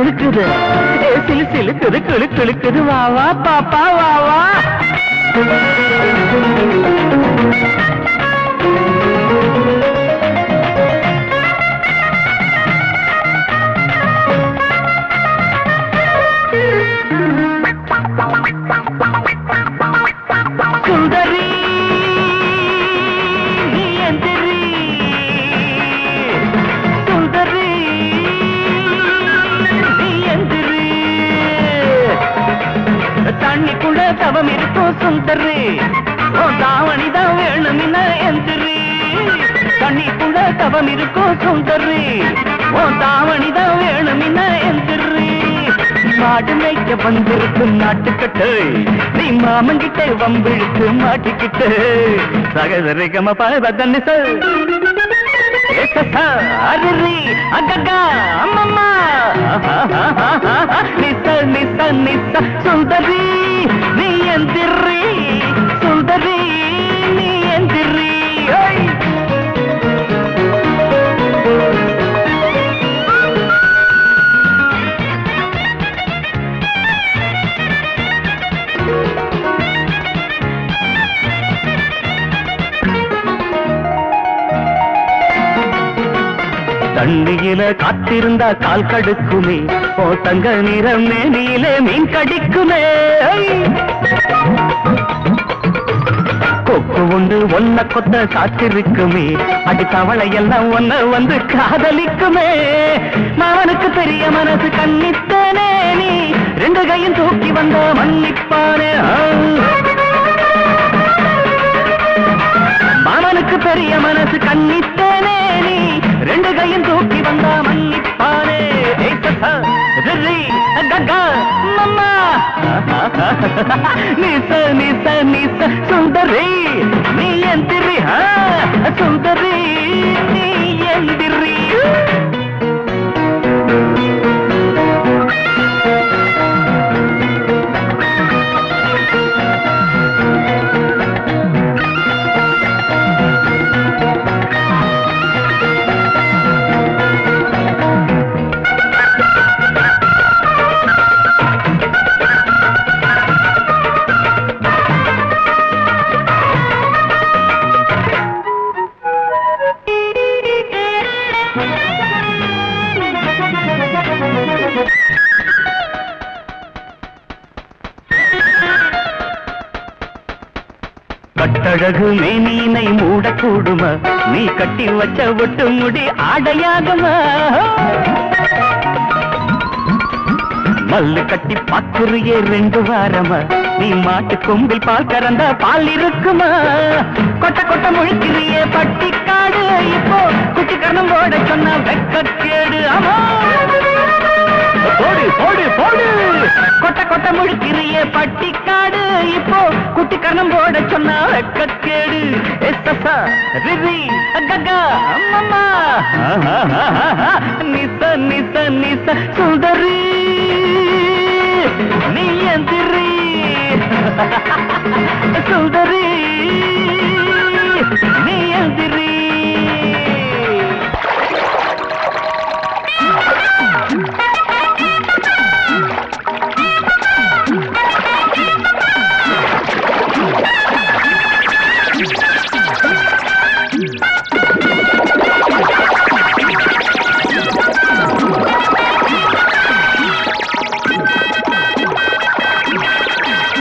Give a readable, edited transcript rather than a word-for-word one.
குலுக்குது சிலு சிலுக்குது குளு குலுக்குது வா வா பாப்பா வா வா சுந்தரி நீ எந்திரி சுந்தரி நீ எந்திரி தண்ணிக்குள்ள தவம் இருக்கும் சுந்தரி ஓ தாவணிதான் வேணுமின்ன எந்திரி தண்ணிக்குள்ள தவம் இருக்கும் சுந்தரி ஓ தாவணிதான் வேணுமின்ன எந்திரி மாடு மேய்க்க வந்திருக்கு நாட்டுக்கட்டு நீ மாமங்கிட்ட வம்பிழுத்து மாட்டிக்கிட்டு சகதரிகம பதன்னு அரி அக்கா அம்மம்மா நிச நிச நிச சுந்தரி நீ எந்திரி சுந்தரி நீ எந்திரி தண்ணியில காத்திருந்தா கால் கடுக்குமே ஓ தங்க நிறம் மேனியிலே மீன் கடிக்குமே கொக்கு உண்டு ஒன்ன கொத்த காத்திருக்குமே அடி தவளை எல்லாம் ஒன்ன வந்து காதலிக்குமே மாவனுக்கு பெரிய மனசு கண்ணித்தனே நீ ரெண்டு கையும் தூக்கி வந்த மன்னிப்பானே மாமனுக்கு பெரிய மனசு கண்ணித்தனே நீ ரெண்டு கையும் தூக்கி வந்தா மன்னிப்பானே மம்மா நிச நிச நிச சுந்தரி நீ எந்திரி சுந்தரி நீ எந்திரி கட்டழகு மேனீனை மூடக்கூடுமா நீ கட்டி வச்ச ஒட்டு முடி ஆடையாகுமா மல்லு கட்டி பாக்குறியே 2 வாரமா நீ மாட்டு கொம்பில் பால் கறந்த பால் இருக்குமா கொட்ட கொட்ட முழிக்கிறியே பட்டிக்காடு இப்போ குட்டி கரணம் போட சொன்ன வெக்கக்கேடு ஆமா போடு போடு போடு கொட்ட கொட்ட முழிக்கிறியே பட்டிக்காடு இப்போ குட்டி கரணம் போட சொன்ன வெக்கக்கேடு ரிரி அக்கா அம்மம்மா நிச நிச நிச சுந்தரி நீ எந்திரி சுந்தரி